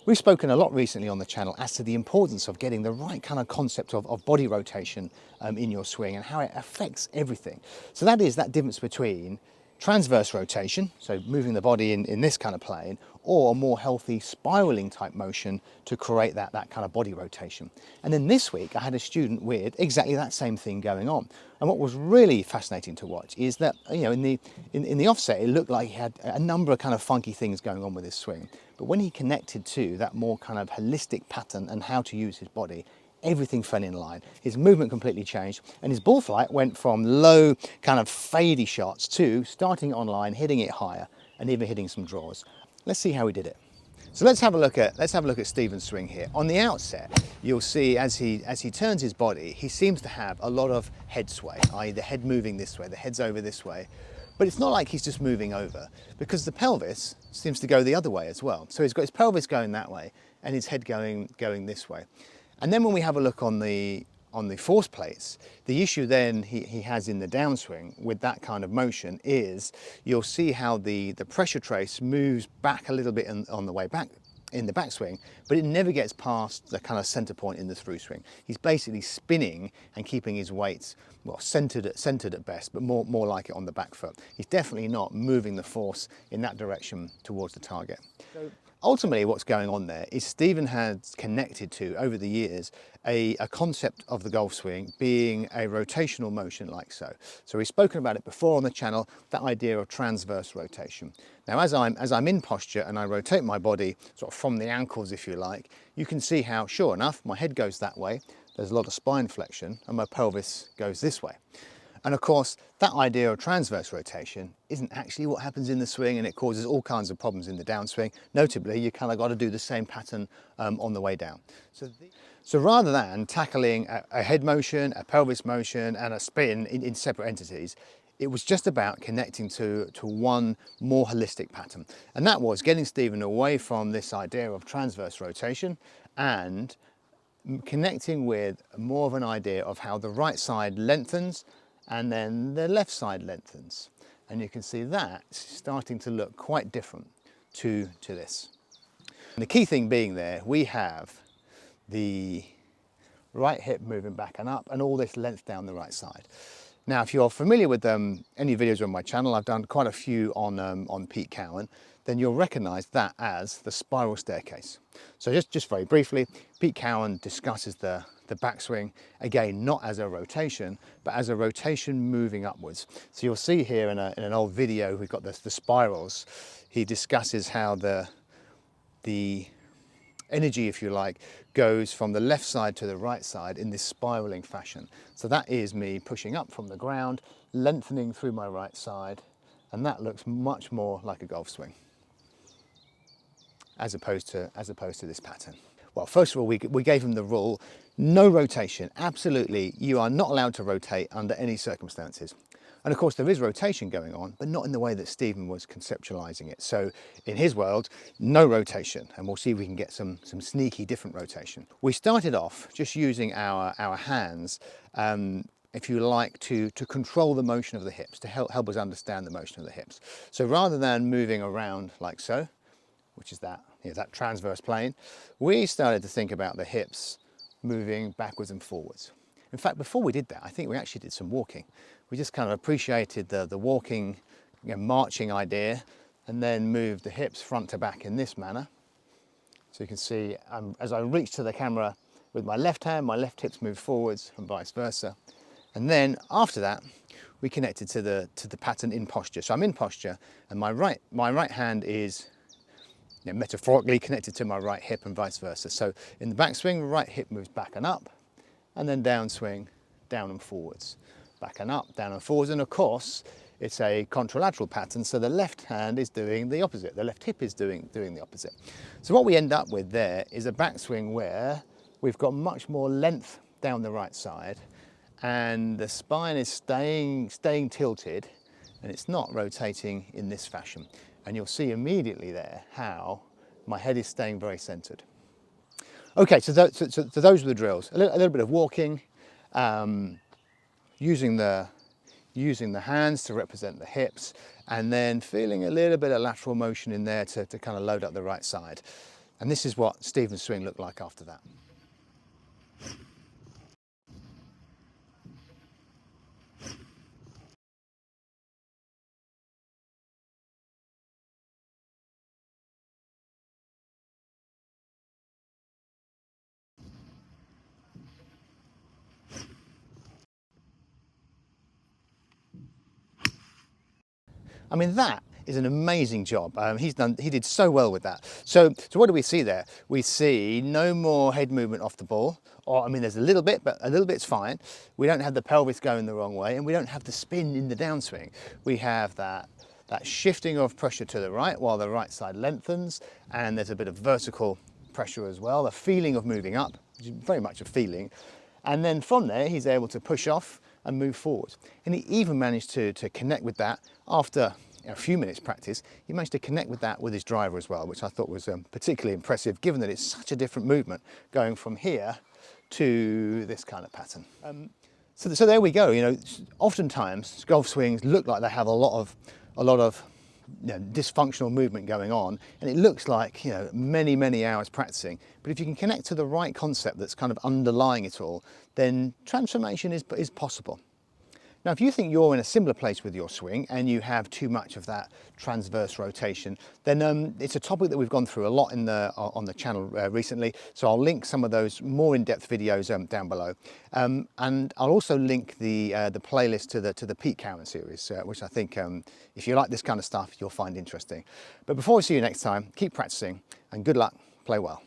We've spoken a lot recently on the channel as to the importance of getting the right kind of concept of body rotation in your swing and how it affects everything. So that is that difference between transverse rotation, so moving the body in this kind of plane, or a more healthy spiraling type motion to create that kind of body rotation. And then this week I had a student with exactly that same thing going on. And what was really fascinating to watch is that, you know, in the offset it looked like he had a number of kind of funky things going on with his swing. But when he connected to that more kind of holistic pattern and how to use his body, everything fell in line. His movement completely changed and his ball flight went from low kind of fadey shots to starting online, hitting it higher and even hitting some draws. Let's see how he did it. So let's have a look at Stephen's swing here. On the outset, you'll see as he turns his body, he seems to have a lot of head sway, i.e. the head moving this way, the head's over this way. But it's not like he's just moving over, because the pelvis seems to go the other way as well. So he's got his pelvis going that way and his head going this way. And then when we have a look on the force plates, the issue then he has in the downswing with that kind of motion is you'll see how the pressure trace moves back a little bit on the way back in the backswing, but it never gets past the kind of center point in the through swing. He's basically spinning and keeping his weight, well, centered at best, but more like it on the back foot. He's definitely not moving the force in that direction towards the target. Ultimately, what's going on there is Stephen has connected to, over the years, a concept of the golf swing being a rotational motion like so. So we've spoken about it before on the channel, that idea of transverse rotation. Now, as I'm in posture and I rotate my body sort of from the ankles, if you like, you can see how, sure enough, my head goes that way, there's a lot of spine flexion, and my pelvis goes this way. And of course, that idea of transverse rotation isn't actually what happens in the swing, and it causes all kinds of problems in the downswing. Notably, you kind of got to do the same pattern on the way down. So rather than tackling a head motion, a pelvis motion, and a spin in separate entities, it was just about connecting to one more holistic pattern. And that was getting Stephen away from this idea of transverse rotation and connecting with more of an idea of how the right side lengthens and then the left side lengthens. And you can see that starting to look quite different to this. And the key thing being there, we have the right hip moving back and up and all this length down the right side. Now, if you're familiar with any videos on my channel, I've done quite a few on Pete Cowen, then you'll recognize that as the spiral staircase. So just very briefly, Pete Cowen discusses the backswing, again, not as a rotation, but as a rotation moving upwards. So you'll see here in an old video, we've got the spirals. He discusses how the energy, if you like, goes from the left side to the right side in this spiraling fashion. So that is me pushing up from the ground, lengthening through my right side, and that looks much more like a golf swing as opposed to this pattern. Well, first of all, we gave him the rule, no rotation. Absolutely, you are not allowed to rotate under any circumstances. And of course there is rotation going on, but not in the way that Stephen was conceptualizing it. So in his world, no rotation, and we'll see if we can get some sneaky different rotation. We started off just using our hands, if you like, to control the motion of the hips, to help us understand the motion of the hips. So rather than moving around like so, which is that transverse plane, we started to think about the hips moving backwards and forwards. In fact, before we did that, I think we actually did some walking. We just kind of appreciated the walking, marching idea, and then moved the hips front to back in this manner. So you can see as I reach to the camera with my left hand, my left hips move forwards and vice versa. And then after that, we connected to the pattern in posture. So I'm in posture, and my right hand is metaphorically connected to my right hip and vice versa. So in the backswing, right hip moves back and up, and then downswing, down and forwards. Back and up, down and forwards, and of course, it's a contralateral pattern, so the left hand is doing the opposite. The left hip is doing the opposite. So what we end up with there is a backswing where we've got much more length down the right side, and the spine is staying tilted, and it's not rotating in this fashion. And you'll see immediately there how my head is staying very centered. Okay, so those were the drills. A little bit of walking, using the hands to represent the hips, and then feeling a little bit of lateral motion in there to kind of load up the right side. And this is what Stephen's swing looked like after that. I mean, that is an amazing job. He did so well with that. So what do we see there? We see no more head movement off the ball. Or, I mean, there's a little bit, but a little bit's fine. We don't have the pelvis going the wrong way, and we don't have the spin in the downswing. We have that shifting of pressure to the right while the right side lengthens, and there's a bit of vertical pressure as well, a feeling of moving up, which is very much a feeling. And then from there, he's able to push off and move forward. And he even managed to connect with that after a few minutes practice. He managed to connect with that with his driver as well, which I thought was particularly impressive, given that it's such a different movement going from here to this kind of pattern. So there we go. You know, oftentimes golf swings look like they have a lot of dysfunctional movement going on, and it looks like, you know, many hours practicing. But if you can connect to the right concept that's kind of underlying it all, then transformation is possible. Now, if you think you're in a similar place with your swing and you have too much of that transverse rotation, then it's a topic that we've gone through a lot on the channel recently. So I'll link some of those more in-depth videos down below, and I'll also link the playlist to the Pete Cowen series, which I think if you like this kind of stuff, you'll find interesting. But before we see you next time, keep practicing and good luck. Play well.